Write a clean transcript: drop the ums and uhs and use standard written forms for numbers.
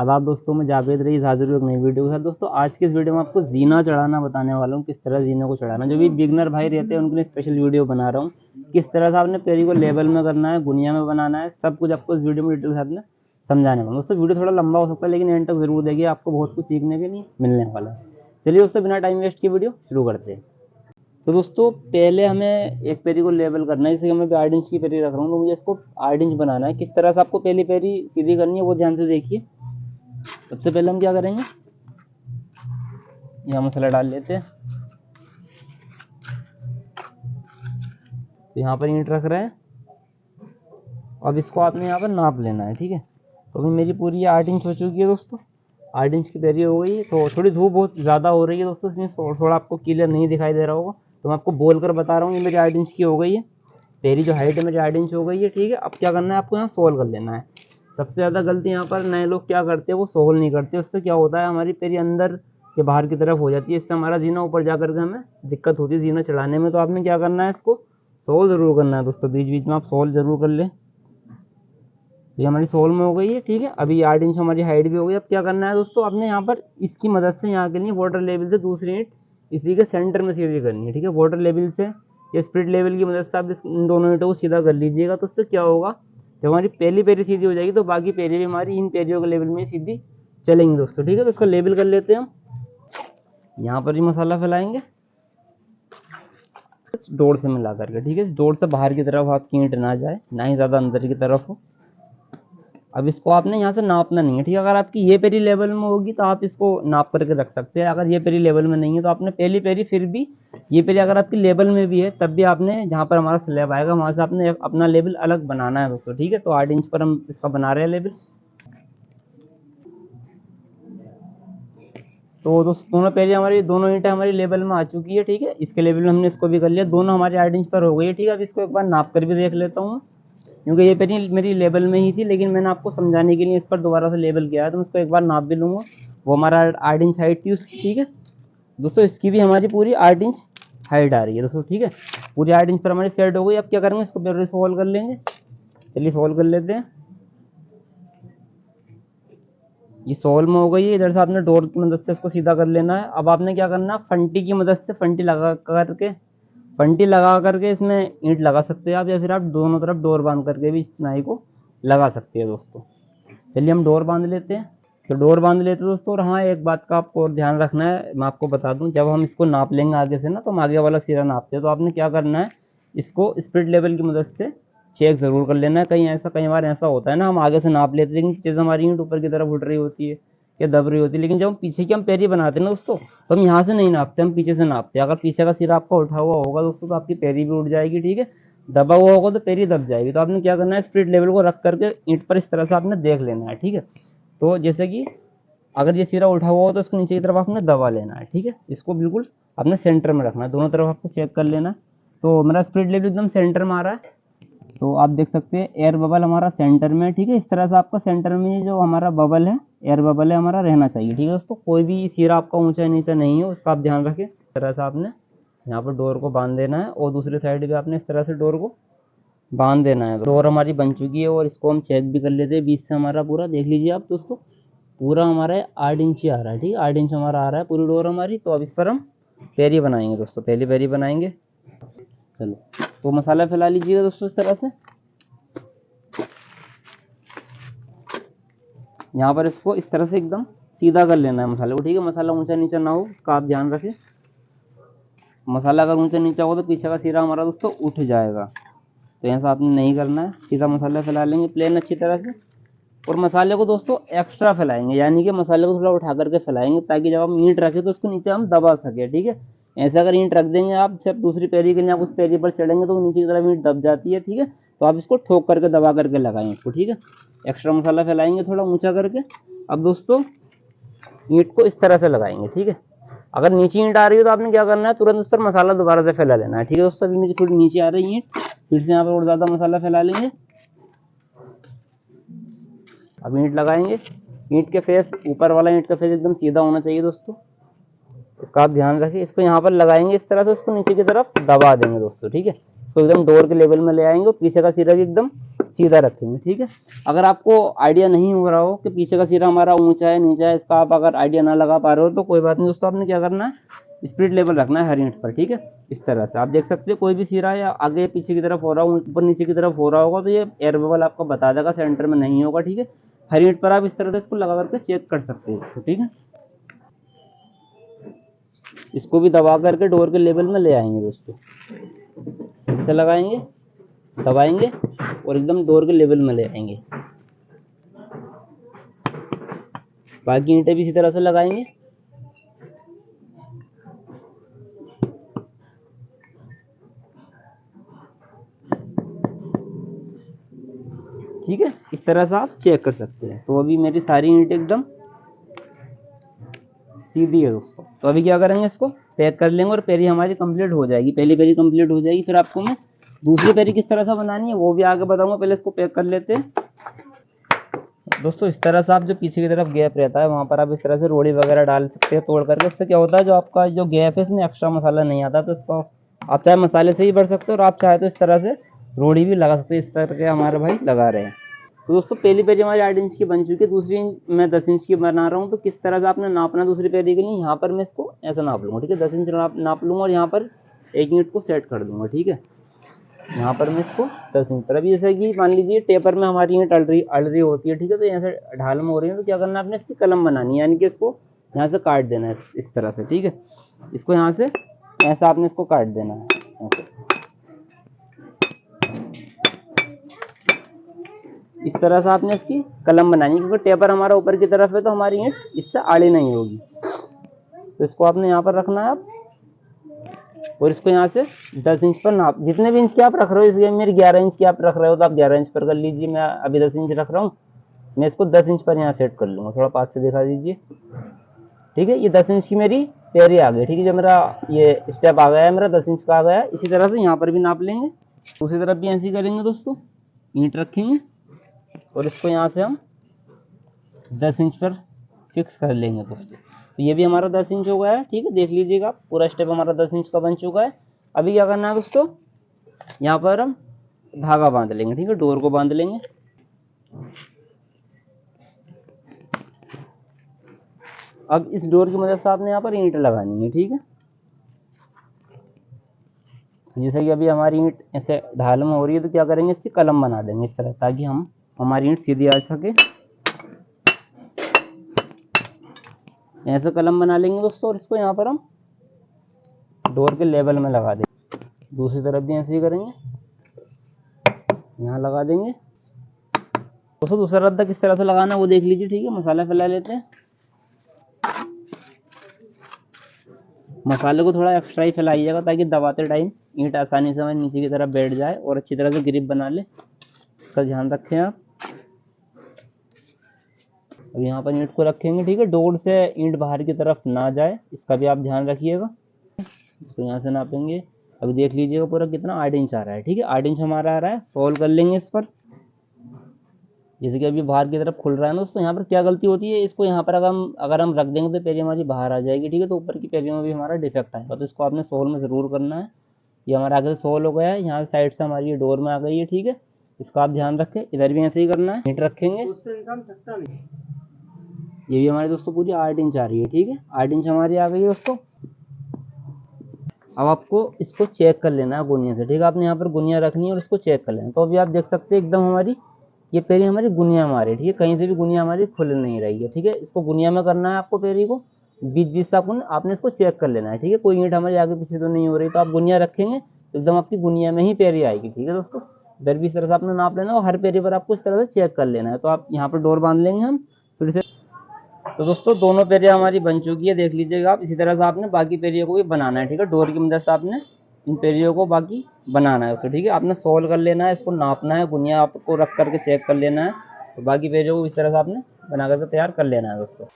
आदाब दोस्तों, मैं जावेद रईस हाजिर हूँ एक नई वीडियो के साथ। दोस्तों आज की इस वीडियो में आपको जीना चढ़ाना बताने वाला हूँ, किस तरह जीने को चढ़ाना। जो भी बिगनर भाई रहते हैं उनके लिए स्पेशल वीडियो बना रहा हूँ, किस तरह से आपने पेरी को लेवल में करना है, गुनिया में बनाना है, सब कुछ आपको इस वीडियो में डिटेल के साथ में समझाने वाला हूँ। दोस्तों वीडियो थोड़ा लंबा हो सकता है, लेकिन एंड तक जरूर देखिए, आपको बहुत कुछ सीखने के लिए मिलने वाला है। चलिए दोस्तों बिना टाइम वेस्ट की वीडियो शुरू करते हैं। तो दोस्तों पहले हमें एक पेरी को लेवल करना है। जैसे मैं 8 इंच की पेरी रख रहा हूँ, तो मुझे इसको 8 इंच बनाना है। किस तरह से आपको पहली पेरी सीधी करनी है वो ध्यान से देखिए। सबसे पहले हम क्या करेंगे, यहाँ मसाला डाल लेते हैं। तो यहाँ पर ईंट रख रहे हैं। अब इसको आपने यहाँ पर नाप लेना है, ठीक है। तो अभी मेरी पूरी 8 इंच हो चुकी है दोस्तों, 8 इंच की पेरी हो गई है। तो थोड़ी धूप बहुत ज़्यादा हो रही है दोस्तों, इसमें थोड़ा आपको क्लियर नहीं दिखाई दे रहा होगा, तो मैं आपको बोल कर बता रहा हूँ। ये मेरी 8 इंच की हो गई है पेरी, जो हाइट है मेरी 8 इंच हो गई है, ठीक है। अब क्या करना है, आपको यहाँ सोल कर लेना है। सबसे ज़्यादा गलती यहाँ पर नए लोग क्या करते हैं, वो सोल नहीं करते। उससे क्या होता है, हमारी पेरी अंदर के बाहर की तरफ हो जाती है। इससे हमारा जीना ऊपर जा करके हमें दिक्कत होती है जीना चढ़ाने में। तो आपने क्या करना है, इसको सोल ज़रूर करना है दोस्तों, बीच बीच में आप सोल ज़रूर कर लें। ये हमारी सोल में हो गई है, ठीक है। अभी 8 इंच हमारी हाइट भी हो गई। अब क्या करना है दोस्तों, आपने यहाँ पर इसकी मदद से यहाँ के लिए वाटर लेवल से दूसरी ईंट इसी के सेंटर में सीधी करनी है, ठीक है। वाटर लेवल से या स्प्रिट लेवल की मदद से आप इन दोनों ईंटों को सीधा कर लीजिएगा। तो उससे क्या होगा, जब हमारी पहली पेरी सीधी हो जाएगी तो बाकी पेरी भी हमारी इन पेरियों के लेवल में सीधी चलेंगी दोस्तों, ठीक है। तो इसको लेवल कर लेते हैं हम। यहाँ पर ही मसाला फैलाएंगे डोर से मिला करके, ठीक है। डोर से बाहर की तरफ आपकी ईंट ना जाए, ना ही ज़्यादा अंदर की तरफ हो। अब इसको आपने यहाँ से नापना नहीं है, ठीक है। अगर आपकी ये पेरी लेवल में होगी तो आप इसको नाप करके रख सकते हैं। अगर ये पेरी लेवल में नहीं है तो आपने पहली पेरी, फिर भी ये पेरी अगर आपकी लेवल में भी है तब भी आपने जहाँ पर हमारा स्लैब आएगा वहाँ से आपने अपना लेवल अलग बनाना है दोस्तों, ठीक है। तो 8 इंच पर हम इसका बना रहे हैं लेवल। तो दोस्तों दोनों पेरी हमारी, दोनों ईंटें हमारी लेवल में आ चुकी है, ठीक है। इसके लेवल में हमने इसको भी कर लिया, दोनों हमारे 8 इंच पर हो गई है, ठीक है। अब इसको एक बार नाप कर भी देख लेता हूँ, क्योंकि ये पेरी मेरी लेवल में ही थी, लेकिन मैंने आपको समझाने के लिए इस पर दोबारा से लेवल किया है। तो मैं इसको एक बार नाप भी लूँगा। वो हमारा 8 इंच हाइट थी उसकी, ठीक है दोस्तों। इसकी भी हमारी पूरी 8 इंच हाइट आ रही है दोस्तों, ठीक है। पूरी 8 इंच पर हमारी सेट हो गई। अब क्या करेंगे, इसको पहले सोल्व कर लेंगे। चलिए सोल्व कर लेते हैं। ये सोल्व में हो गई है। इधर से आपने डोर की मदद से इसको सीधा कर लेना है। अब आपने क्या करना है, फंटी की मदद से फंटी लगा करके इसमें ईंट लगा सकते हैं आप, या फिर आप दोनों तरफ डोर बांध करके भी इस चिनाई को लगा सकते हैं दोस्तों। चलिए हम डोर बांध लेते हैं। तो डोर बांध लेते हैं दोस्तों। और हाँ, एक बात का आपको और ध्यान रखना है, मैं आपको बता दूं, जब हम इसको नाप लेंगे आगे से ना, तो हम आगे वाला सिरा नापते हैं। तो आपने क्या करना है, इसको स्प्रिट लेवल की मदद से चेक ज़रूर कर लेना है। कई बार ऐसा होता है ना, हम आगे से नाप लेते हैं लेकिन पीछे से हमारी ईंट ऊपर की तरफ उठ रही होती है या दब रही होती है। लेकिन जब हम पीछे की हम पेरी बनाते हैं ना दोस्तों, तो हम यहाँ से नहीं नापते, हम पीछे से नापते हैं। अगर पीछे का सिरा आपका उठा हुआ होगा दोस्तों, तो आपकी पेरी भी उठ जाएगी, ठीक है। दबा हुआ होगा तो पेरी दब जाएगी। तो आपने क्या करना है, स्प्रिट लेवल को रख करके ईंट पर इस तरह से आपने देख लेना है, ठीक है। तो जैसे कि अगर ये सिरा उठा हुआ हो तो इसको नीचे की तरफ आपने दबा लेना है, ठीक है। इसको बिल्कुल अपने सेंटर में रखना है, दोनों तरफ आपको चेक कर लेना है। तो मेरा स्प्रिट लेवल एकदम सेंटर में आ रहा है। तो आप देख सकते हैं एयर बबल हमारा सेंटर में है, ठीक है। इस तरह से आपका सेंटर में जो हमारा बबल है, एयर बबल है, हमारा रहना चाहिए, ठीक है दोस्तों। कोई भी सिरा आपका ऊंचा नीचा नहीं हो, उसका आप ध्यान रखें। इस तरह से आपने यहाँ पर डोर को बांध देना है, और दूसरी साइड भी आपने इस तरह से डोर को बांध देना है। डोर हमारी बन चुकी है, और इसको हम चेक भी कर लेते हैं बीच से। हमारा पूरा देख लीजिए आप दोस्तों, पूरा हमारा 8 इंच ही आ रहा है, ठीक है। 8 इंच हमारा आ रहा है पूरी डोर हमारी। तो अब इस पर हम पेरी बनाएंगे दोस्तों, पहली पेरी बनाएंगे। चलो तो मसाला फैला लीजिएगा दोस्तों इस तरह से। यहाँ पर इसको इस तरह से एकदम सीधा कर लेना है मसाले को, ठीक है। मसाला ऊंचा नीचा ना हो, इसका आप ध्यान रखें। मसाला अगर ऊंचा नीचा हो तो पीछे का सिरा हमारा दोस्तों उठ जाएगा। तो ऐसा आपने नहीं करना है, सीधा मसाला फैला लेंगे प्लेन अच्छी तरह से। और मसाले को दोस्तों एक्स्ट्रा फैलाएंगे, यानी कि मसाले को थोड़ा उठा करके फैलाएंगे, ताकि जब हम ईंट रखें तो उसको नीचे हम दबा सके, ठीक है। ऐसे अगर ईंट रख देंगे आप, जब दूसरी पेरी के लिए आप उस पेरी पर चढ़ेंगे तो नीचे की तरफ ईंट दब जाती है, ठीक है। तो आप इसको ठोक करके दबा करके लगाएं इसको, ठीक है। एक्स्ट्रा मसाला फैलाएंगे थोड़ा ऊंचा करके। अब दोस्तों ईंट को इस तरह से लगाएंगे, ठीक है। अगर नीचे ईंट आ रही है तो आपने क्या करना है, तुरंत उस पर मसाला दोबारा से फैला लेना है, ठीक है दोस्तों। अभी मेरी थोड़ी नीचे आ रही है ईंट, फिर से यहाँ पर और ज़्यादा मसाला फैला लेंगे। अब ईंट लगाएंगे। ईंट के फेस, ऊपर वाला ईंट का फेस एकदम सीधा होना चाहिए दोस्तों, इसका आप ध्यान रखिए। इसको यहाँ पर लगाएंगे इस तरह से, उसको नीचे की तरफ दबा देंगे दोस्तों, ठीक है। इसको एकदम डोर के लेवल में ले आएंगे और पीछे का सिरा भी एकदम सीधा रखेंगे। ठीक है, अगर आपको आइडिया नहीं हो रहा हो कि पीछे का सिरा हमारा ऊंचा है नीचा है, इसका आप अगर आइडिया ना लगा पा रहे हो तो कोई बात नहीं दोस्तों, आपने क्या करना है, स्प्लिट लेवल रखना है हर ईंट पर। ठीक है, इस तरह से आप देख सकते हो कोई भी सिरा या आगे पीछे की तरफ हो रहा हो, ऊपर नीचे की तरफ हो रहा होगा तो ये एयर बबल आपको बता देगा, सेंटर में नहीं होगा। ठीक है, हर ईंट पर आप इस तरह से इसको लगा करके चेक कर सकते हो। तो ठीक है, इसको भी दबा करके डोर के लेवल में ले आएंगे दोस्तों, इसे लगाएंगे, दबाएंगे और एकदम डोर के लेवल में ले आएंगे। बाकी ईंटें भी इसी तरह से लगाएंगे। ठीक है, इस तरह से आप चेक कर सकते हैं। तो अभी मेरी सारी ईंटें एकदम सीधी है दोस्तों। तो अभी क्या करेंगे, इसको पैक कर लेंगे और पेरी हमारी कंप्लीट हो जाएगी। पहली पेरी कंप्लीट हो जाएगी, फिर आपको मैं दूसरी पेरी किस तरह से बनानी है वो भी आगे बताऊंगा। पहले इसको पैक कर लेते हैं दोस्तों। इस तरह से आप जो पीछे की तरफ गैप रहता है वहां पर आप इस तरह से रोड़ी वगैरह डाल सकते हैं तोड़ करके। इससे क्या होता है, जो आपका जो गैप है इसमें एक्स्ट्रा मसाला नहीं आता, तो इसको आप चाहे मसाले से ही भर सकते हो और आप चाहे तो इस तरह से रोड़ी भी लगा सकते हैं। इस तरह के हमारे भाई लगा रहे हैं। तो दोस्तों पहली पेरी हमारी 8 इंच की बन चुकी है, दूसरी मैं 10 इंच की बना रहा हूँ। तो किस तरह से आपने नापना दूसरी पेरी के लिए, यहाँ पर मैं इसको ऐसा नाप लूंगा। ठीक है, 10 इंच नाप लूंगा और यहाँ पर एक ईंट को सेट कर दूंगा। ठीक है, यहाँ पर मैं इसको 10 इंच पर, अभी जैसे कि मान लीजिए टेपर में हमारी ईंट अड़ रही होती है। ठीक है, तो यहाँ से ढाल में हो रही है तो क्या करना है, आपने इसकी कलम बनानी है, यानी कि इसको यहाँ से काट देना है इस तरह से। ठीक है, इसको यहाँ से ऐसा आपने इसको काट देना है ऐसे, इस तरह से आपने इसकी कलम बनानी है, क्योंकि टेपर हमारा ऊपर की तरफ है तो हमारी ईंट इससे आड़ी नहीं होगी। तो इसको आपने यहाँ पर रखना है आप, और इसको यहाँ से 10 इंच पर नाप, जितने भी इंच की आप रख रहे हो, इसलिए मेरी 11 इंच की आप रख रहे हो तो आप 11 इंच पर कर लीजिए। मैं अभी 10 इंच रख रहा हूँ, मैं इसको 10 इंच पर यहाँ सेट कर लूँगा। थोड़ा पास से दिखा दीजिए। ठीक है, ये 10 इंच की मेरी पेरी आ गई। ठीक है, जो मेरा ये स्टेप आ गया है, मेरा 10 इंच का आ गया है। इसी तरह से यहाँ पर भी नाप लेंगे, दूसरी तरफ भी ऐसे ही करेंगे दोस्तों। ईंट रखेंगे और इसको यहाँ से हम 10 इंच पर फिक्स कर लेंगे दोस्तों। तो ये भी हमारा 10 इंच हो गया है। ठीक है, देख लीजिएगा आप, पूरा स्टेप हमारा 10 इंच का बन चुका है। अभी क्या करना है दोस्तों, यहाँ पर हम धागा बांध लेंगे। ठीक है, डोर को बांध लेंगे। अब इस डोर की मदद से आपने यहाँ पर ईंट लगानी है। ठीक है, जैसे कि अभी हमारी ईंट ऐसे ढाल में हो रही है तो क्या करेंगे, इसकी कलम बना देंगे इस तरह, ताकि हमारी ईंट सीधी आ सके। ऐसे कलम बना लेंगे दोस्तों और इसको यहाँ पर हम डोर के लेवल में लगा देंगे। दूसरी तरफ भी ऐसे ही करेंगे, यहाँ लगा देंगे दोस्तों। दूसरा रद्दा किस तरह से लगाना है वो देख लीजिए। ठीक है, मसाला फैला लेते हैं। मसाले को थोड़ा एक्स्ट्रा ही फैलाइएगा ताकि दबाते टाइम ईंट आसानी से हमारे नीचे की तरफ बैठ जाए और अच्छी तरह से ग्रिप बना ले, इसका ध्यान रखें आप। अब यहाँ पर ईंट को रखेंगे। ठीक है, डोर से ईंट बाहर की तरफ ना जाए, इसका भी आप ध्यान रखिएगा। इसको यहाँ से नापेंगे। अभी देख लीजिएगा पूरा कितना 8 इंच आ रहा है। ठीक है, 8 इंच हमारा आ रहा है। सोल्व कर लेंगे इस पर। जैसे कि अभी बाहर की तरफ खुल रहा है दोस्तों, यहाँ पर क्या गलती होती है, इसको यहाँ पर अगर हम रख देंगे तो पेरी हमारी बाहर आ जाएगी। ठीक है, तो ऊपर की पेरियों में भी हमारा डिफेक्ट आएगा, तो इसको आपने सोल में ज़रूर करना है। ये हमारा आगे से सोल हो गया है, यहाँ साइड से हमारी ये डोर में आ गई है। ठीक है, इसका आप ध्यान रखें। इधर भी ऐसे ही करना है, ईंट रखेंगे। ये भी हमारे दोस्तों पूरी 8 इंच आ रही है। ठीक है, 8 इंच हमारी आ गई है दोस्तों। अब आपको इसको चेक कर लेना है गुनिया से। ठीक है, आपने यहाँ पर गुनिया रखनी है और इसको चेक कर लेना। तो अभी आप देख सकते हैं एकदम हमारी ये पेरी हमारी गुनिया में आ रही है। ठीक है, कहीं से भी गुनिया हमारी खुल नहीं रही है। ठीक है, इसको गुनिया में करना है आपको पेरी को, बीच बीच से आपने इसको चेक कर लेना है। ठीक है, कोई ईंट हमारी आगे पीछे तो नहीं हो रही, तो आप गुनिया रखेंगे तो एकदम आपकी गुनिया में ही पेरी आएगी। ठीक है दोस्तों, इधर भी इस तरह से आपने नाप लेना और हर पेरी पर आपको इस तरह से चेक कर लेना है। तो आप यहाँ पर डोर बांध लेंगे हम फिर से। तो दोस्तों दोनों पेरियां हमारी बन चुकी है, देख लीजिएगा आप। इसी तरह से आपने बाकी पेरियों को भी बनाना है। ठीक है, डोर की मदद से आपने इन पेरियों को बाकी बनाना है। तो ठीक है, आपने सोल्व कर लेना है, इसको नापना है, गुनिया आपको रख करके चेक कर लेना है। तो बाकी पेरियों को इस तरह से आपने बना करके तैयार कर लेना है दोस्तों।